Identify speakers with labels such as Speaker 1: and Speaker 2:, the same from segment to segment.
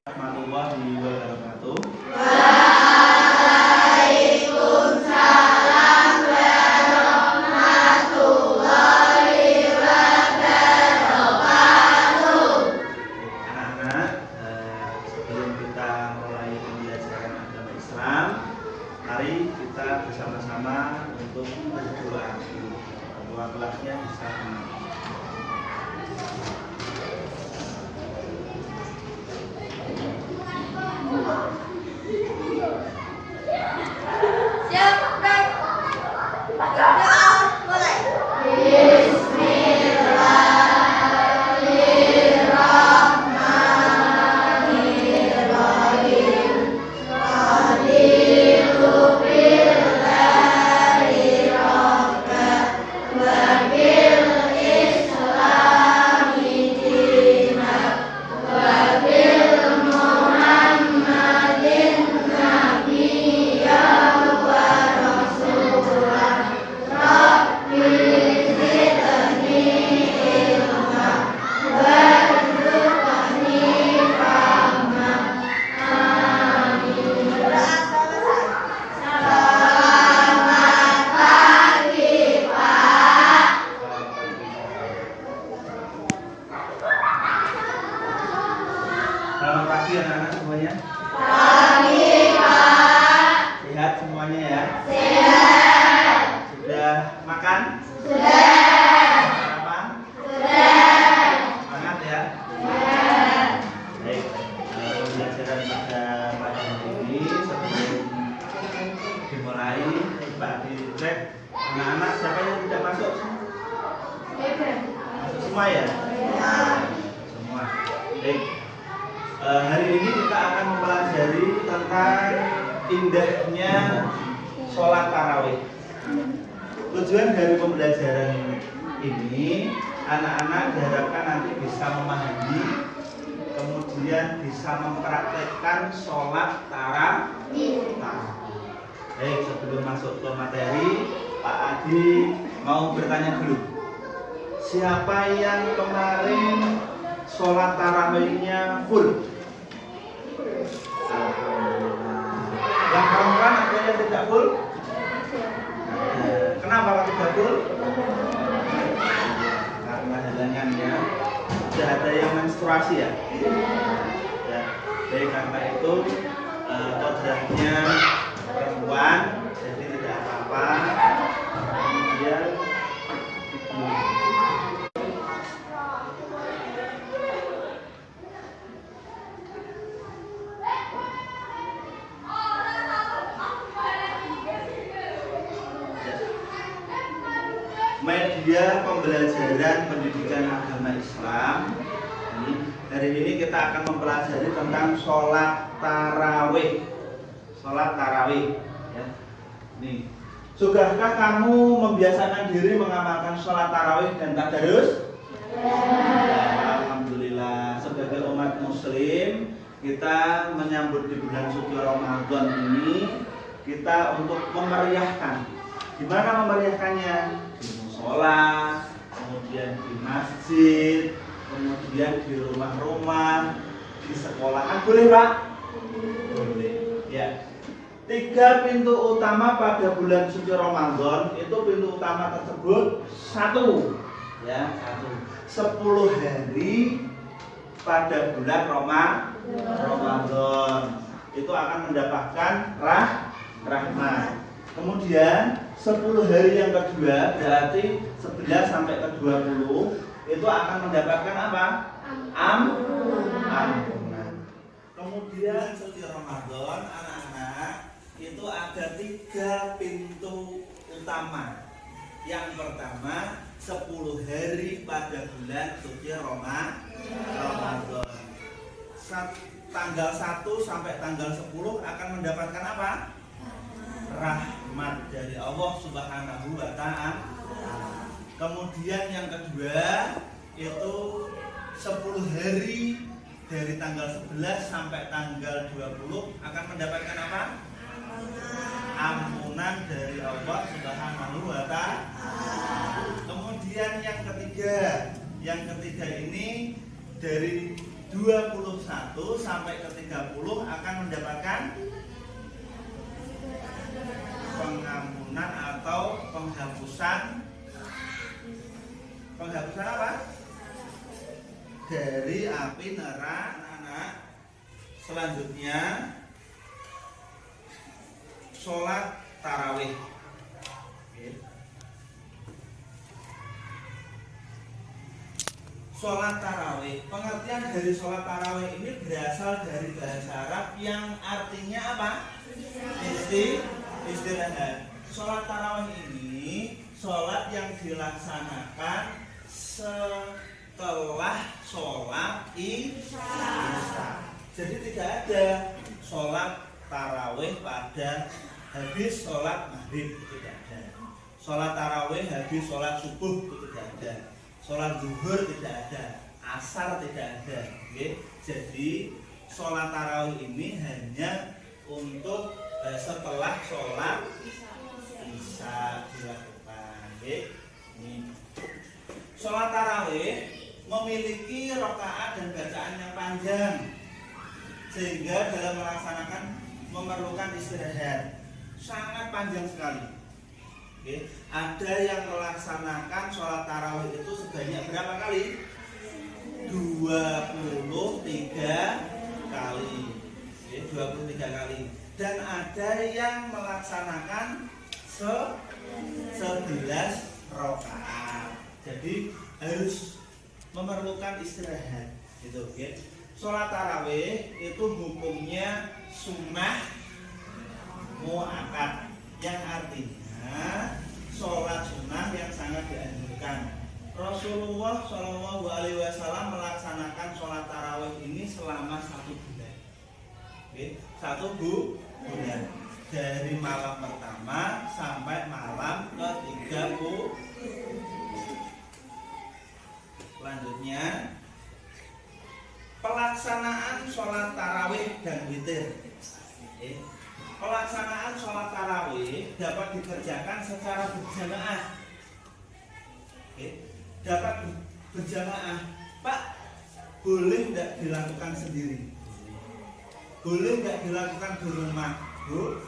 Speaker 1: Warahmatullahi wabarakatuh.
Speaker 2: Waalaikumsalam warahmatullahi wabarakatuh.
Speaker 1: Anak-anak, sebelum kita mulai pembelajaran agama Islam, mari kita bersama-sama untuk berdoa. Doa kelasnya bisa. Selamat pagi anak-anak semuanya.
Speaker 2: Pagi, Pak.
Speaker 1: Sehat semuanya ya?
Speaker 2: Sehat.
Speaker 1: Sudah makan?
Speaker 2: Sudah.
Speaker 1: Sarapan?
Speaker 2: Sudah.
Speaker 1: Semangat ya?
Speaker 2: Sudah.
Speaker 1: Baik, pembelajaran pada pagi hari ini sebelum dimulai, Pak dicek anak-anak siapa yang tidak masuk? Masuk semua ya? Semua. Baik. Hari ini kita akan mempelajari tentang indahnya sholat tarawih. Tujuan dari pembelajaran ini, anak-anak diharapkan nanti bisa memahami, kemudian bisa mempraktekkan sholat tarawih. Baik, sebelum masuk ke materi, Pak Adi mau bertanya dulu. Siapa yang kemarin sholat tarawihnya full? Alhamdulillah. Yang perempuan ada yang tidak full? Kenapa kalau tidak full? Karena halangan ya. Sudah ada yang menstruasi ya? Ya. Jadi karena itu kodratnya perempuan, jadi tidak apa-apa. Kemudian media pembelajaran pendidikan agama Islam. Hari ini kita akan mempelajari tentang sholat tarawih. Sholat tarawih. Ya. Nih, sudahkah kamu membiasakan diri mengamalkan sholat tarawih dan tadarus? Ya, alhamdulillah. Sebagai umat Muslim, kita menyambut di bulan suci Ramadan ini, kita untuk memeriahkan. Gimana memeriahkannya? Di musola, kemudian di masjid, kemudian di rumah-rumah, di sekolahan, boleh Pak? Boleh. Ya. 3 pintu utama pada bulan suci Ramadan, itu pintu utama tersebut 1, ya 10 hari pada bulan Ramadan itu akan mendapatkan rahmat. Kemudian 10 hari yang kedua, berarti 11 sampai ke 20 itu akan mendapatkan apa? Ampunan. Kemudian suci Ramadan, anak-anak, itu ada 3 pintu utama. Yang pertama, 10 hari pada bulan suci Ramadan. Tanggal 1 sampai tanggal 10 akan mendapatkan apa? Rahmat dari Allah Subhanahu wa Ta'ala. Kemudian yang kedua itu 10 hari dari tanggal 11 sampai tanggal 20 akan mendapatkan apa? Ampunan dari Allah Subhanahu wa Ta'ala. Kemudian yang ketiga ini dari 21 sampai ke 30 akan mendapatkan pengampunan atau penghapusan apa? Dari api neraka. Anak-anak, selanjutnya sholat tarawih. Sholat tarawih, pengertian dari sholat tarawih ini berasal dari bahasa Arab yang artinya apa? Istirahat. Sholat tarawih ini sholat yang dilaksanakan setelah sholat isya. Jadi tidak ada sholat tarawih pada habis sholat maghrib, tidak ada. Sholat tarawih habis sholat subuh, itu tidak ada. Sholat zuhur tidak ada, asar tidak ada. Jadi sholat tarawih ini hanya untuk setelah sholat isya dilakukan. Ini sholat tarawih memiliki rakaat dan bacaan yang panjang, sehingga dalam melaksanakan memerlukan istirahat sangat panjang sekali. Ada yang melaksanakan sholat tarawih itu sebanyak berapa kali? 23 kali. 23 kali. Dan ada yang melaksanakan 11 rakaat. Jadi harus memerlukan istirahat. Gitu, sholat tarawih itu hukumnya sunnah muakkad, yang artinya sholat sunnah yang sangat dianjurkan. Rasulullah Shallallahu Alaihi Wasallam melaksanakan sholat tarawih ini selama 1 bulan. 1 bulan dari malam pertama sampai malam ke-30. Selanjutnya pelaksanaan sholat tarawih dan witir. Pelaksanaan sholat tarawih dapat dikerjakan secara berjamaah. Dapat berjamaah. Pak, boleh tidak dilakukan sendiri? Boleh tidak dilakukan di rumah? Bu?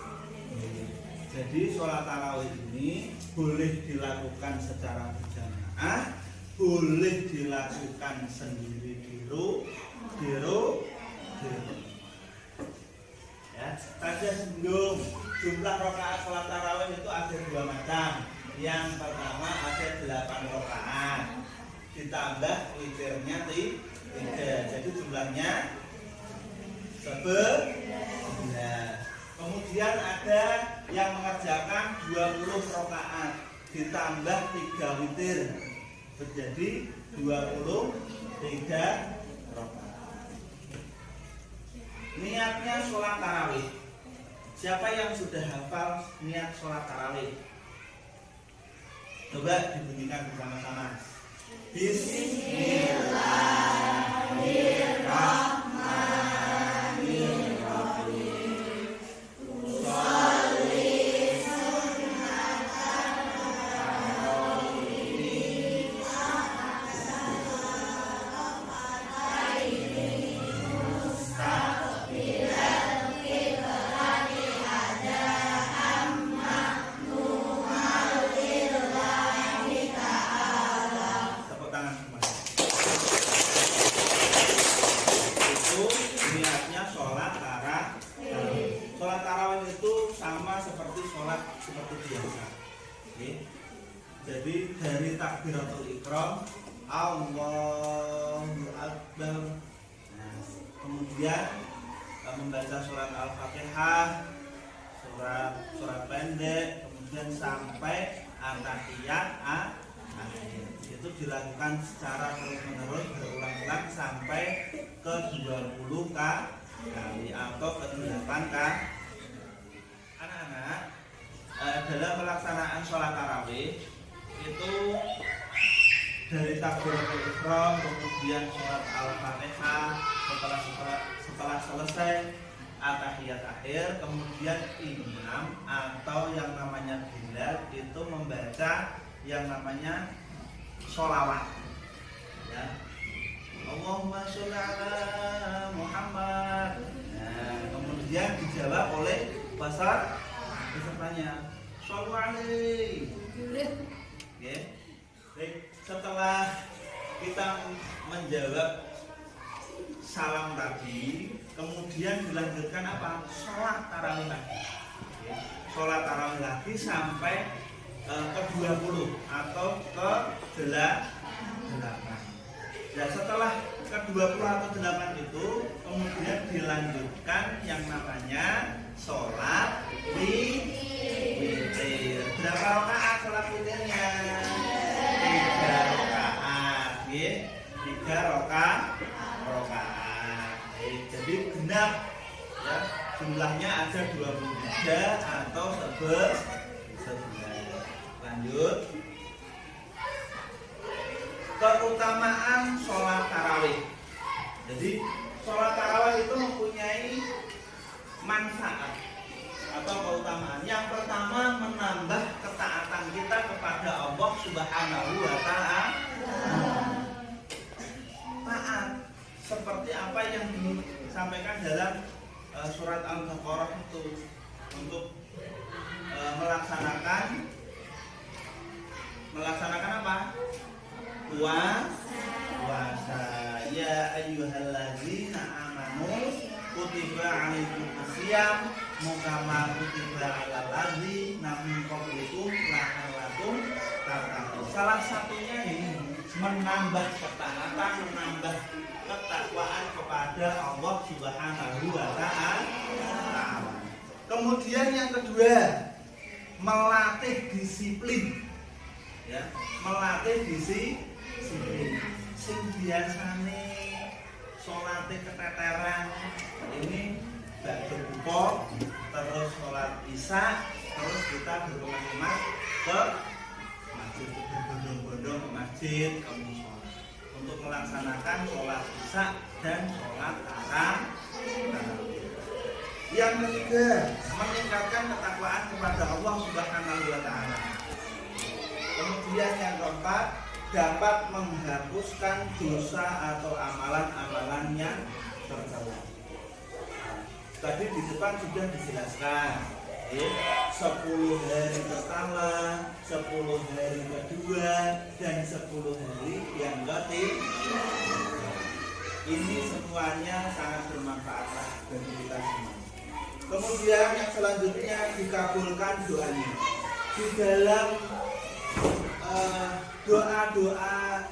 Speaker 1: Jadi sholat tarawih ini boleh dilakukan secara berjamaah, boleh dilakukan sendiri di rumah. Ya, tadi sebelum jumlah rakaat sholat tarawih itu ada 2 macam. Yang pertama ada 8 rakaat, ditambah witirnya 3, jadi jumlahnya 11. Kemudian ada yang mengerjakan 20 rakaat, ditambah 3 witir, menjadi 23 rakaat. Niatnya sholat tarawih. Siapa yang sudah hafal niat sholat tarawih? Coba dibunyikan bersama-sama. Bismillahirrahmanirrahim. Sholli sunnatan tarawih. Niatnya sholat tarawih. Sholat tarawih itu sama seperti sholat seperti biasa. Jadi dari takbiratul ihram, Allahu Akbar, kemudian membaca surat Al-Fatihah, surat pendek, kemudian sampai at-tahiyat akhir. Itu dilakukan secara terus-menerus berulang-ulang sampai ke 20 kali atau ke 8 kali. Anak-anak, dalam pelaksanaan sholat tarawih itu dari takbiratul ihram, kemudian sholat al-fatihah, setelah selesai at-tahiyat akhir, kemudian imam atau yang namanya bilal itu membaca yang namanya sholawat, ya. Allahumma sholli ala Muhammad. Nah, kemudian dijawab oleh pesertanya, shollu alaihi. Oke. Baik, setelah kita menjawab salam tadi, kemudian dilanjutkan apa? Sholat tarawih lagi. Oke. Sholat tarawih lagi sampai ke-20 atau ke-8. Ya, setelah ke-20 atau 8 itu kemudian dilanjutkan yang namanya sholat witir. Berapa rakaat sholat witirnya? 3 rakaat, ya. 3 rakaat. Jadi genap, ya, jumlahnya ada 23 atau 11. Lanjut. Keutamaan sholat tarawih. Jadi sholat tarawih itu mempunyai manfaat atau keutamaan. Yang pertama, menambah ketaatan kita kepada Allah Subhanahu wa Ta'ala. Taat seperti apa yang disampaikan dalam surat Al-Baqarah itu, untuk melaksanakan apa? Puasa. Ya ayyuhalladzina amanu kutiba alaikumusiyam kama kutiba alal ladzina min qablikum la'allakum tattaqun. Salah satunya ini menambah ketaatan, menambah ketakwaan kepada Allah Subhanahu wa Ta'ala. Kemudian yang kedua, melatih disiplin. Ya, melatih disiplin. Sing biasane sholat keteteran, ini gak berbuka, terus sholat isya, terus kita berkemas-kemas ke masjid, berbondong-bondong ke masjid, kamu sholat untuk melaksanakan sholat isya dan sholat tarawih. Yang ketiga, meningkatkan ketakwaan kepada Allah Subhanahu wa Ta'ala. Kemudian yang keempat, dapat menghapuskan dosa atau amalan-amalan yang tercela. Tadi di depan sudah dijelaskan, 10 hari pertama, 10 hari kedua, dan 10 hari yang ketiga. Ini semuanya sangat bermanfaat bagi kita semua. Kemudian yang selanjutnya, dikabulkan doanya. Di dalam doa-doa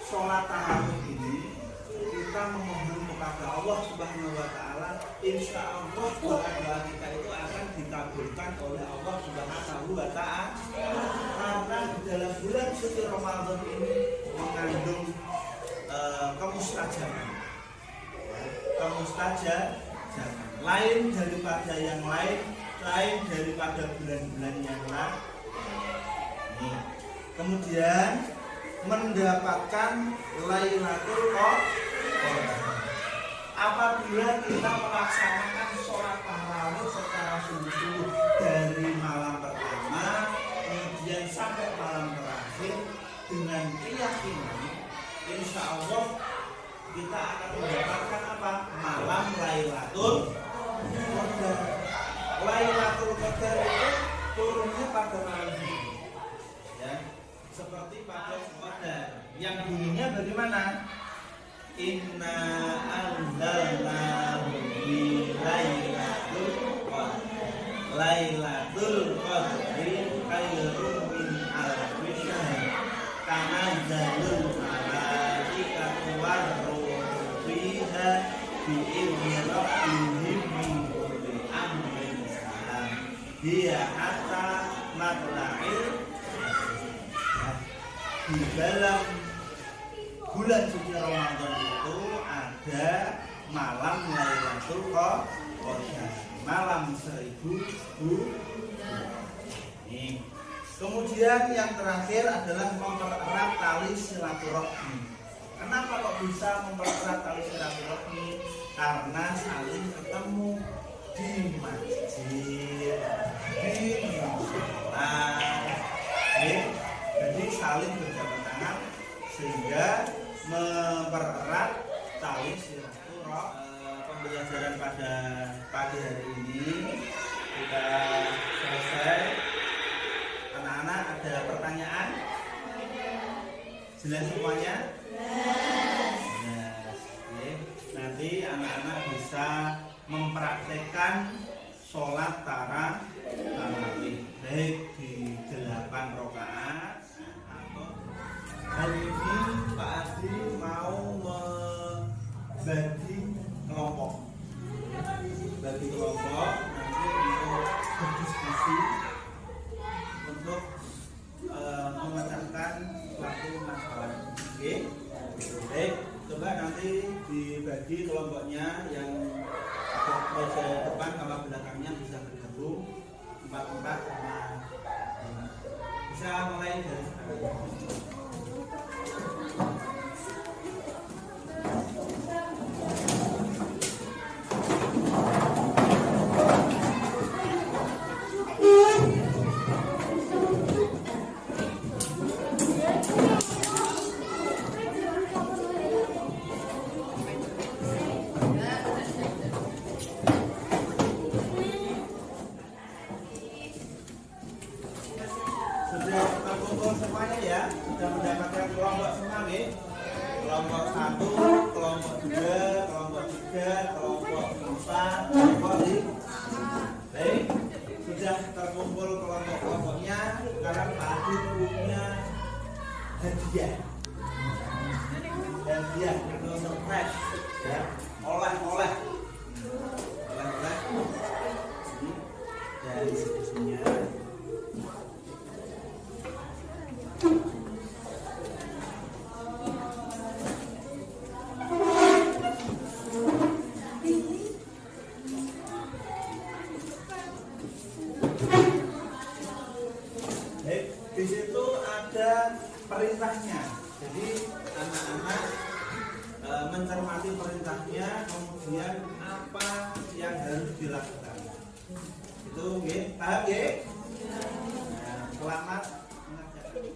Speaker 1: sholat tarawih ini, kita memohon kepada Allah Subhanahu wa Ta'ala, insya Allah doa-doa kita itu akan dikabulkan oleh Allah Subhanahu wa Ta'ala. Karena di dalam bulan suci Ramadan ini mengandung kemustajaban. Lain daripada yang lain daripada bulan-bulan yang lain. Kemudian mendapatkan Lailatul Qadar. Apabila kita melaksanakan sholat tarawih secara sungguh-sungguh dari malam pertama kemudian sampai malam terakhir dengan keyakinan, insya Allah kita akan mendapatkan apa? Malam Lailatul Qadar. Lailatul Qadar itu turunnya pada malam ini, ya, seperti pada Qadar yang bunyinya bagaimana? Inna anzalnahu fi lailatul qadar. Lailatul qadri khairun min alfi syahr. Tanazzalul malaikatu war-ruhu fiha bi'izni rabbihim min kulli amrin salam. Hiya hatta matla'il. Di dalam bulan suci Ramadan itu ada malam Lailatul Qadar, malam 1000 bulan. Kemudian yang terakhir adalah mempererat tali silaturahmi. Kenapa kok bisa mempererat tali silaturahmi? Karena saling ketemu di masjid, di musola. Jadi saling berjabat tangan sehingga mempererat tali silaturahmi. Pembelajaran pada pagi hari ini kita selesai. Anak-anak ada pertanyaan? Jelas semuanya? Jelas. Oke. Nanti anak-anak bisa mempraktekkan sholat tarawih baik di 8 rakaat atau hari ini Pak Adi mau membagi kelompok. Bagi kelompok nanti untuk berdiskusi untuk memecahkan suatu masalah. Oke, baik. Coba nanti dibagi kelompoknya yang meja depan sama belakangnya bisa bergabung 4-4 sama 5. Bisa mulai dari sekarang. Sudah terkumpul semuanya ya, sudah mendapatkan kelompok semua nih. Kelompok 1, kelompok 2, kelompok 3, kelompok 4, kelompok 5. Baik, sudah terkumpul kelompok-kelompoknya. Sekarang Pak Adi punya hadiah. Hadiah itu surprise ya, oleh-oleh dari sisinya. Di situ ada perintahnya. Jadi anak-anak mencermati perintahnya, kemudian apa yang harus dilakukan. Itu nggih, paham nggih? Nah, selamat mengerjakan.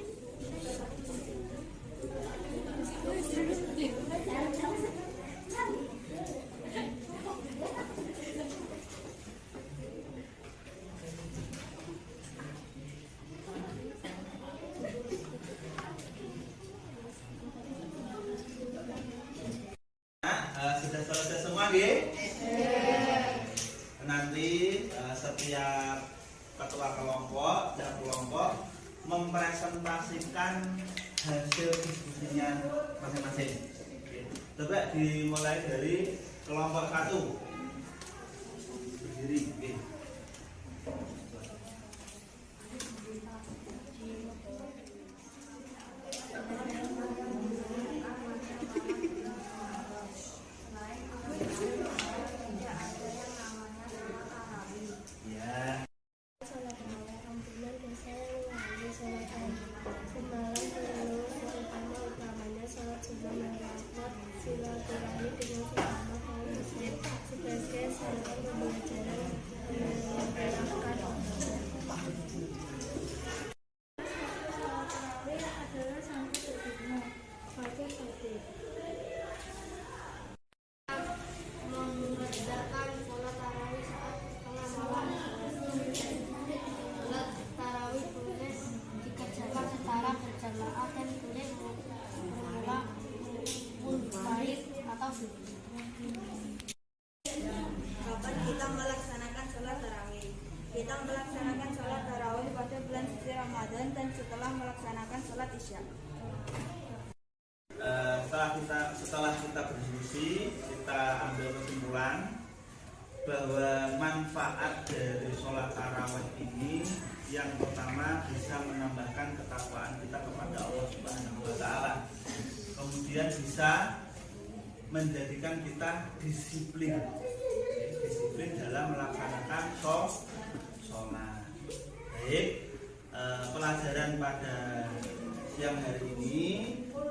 Speaker 1: Sudah selesai semua nggih? Nanti setiap ketua kelompok dan kelompok mempresentasikan hasil diskusinya masing-masing. Coba dimulai dari kelompok 1. Berdiri.
Speaker 3: Silaturahmi dengan sesama kaum muslim sebagai sarana pembelajaran menegakkan tarawih adalah satu satunya mengerjakan sholat tarawih saat setelah malam. Sholat tarawih boleh dikerjakan secara berjamaah dan boleh berulang baik atau
Speaker 4: Kapan kita melaksanakan sholat tarawih? Kita melaksanakan sholat tarawih pada bulan suci Ramadan dan setelah melaksanakan sholat isya.
Speaker 1: Setelah kita berdiskusi, kita ambil kesimpulan bahwa manfaat dari sholat tarawih ini yang pertama bisa menambahkan ketakwaan kita kepada Allah Subhanahu wa Ta'ala. Kemudian bisa menjadikan kita disiplin dalam melaksanakan sholat. Baik, pelajaran pelajaran pada siang hari ini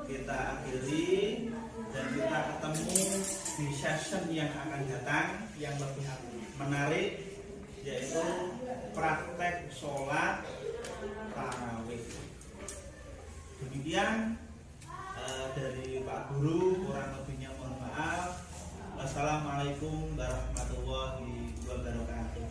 Speaker 1: kita akhiri, dan kita ketemu di session yang akan datang yang lebih menarik, yaitu praktek sholat tarawih. Demikian dari Pak Guru, kurang lebihnya mohon maaf. Wassalamualaikum warahmatullahi wabarakatuh.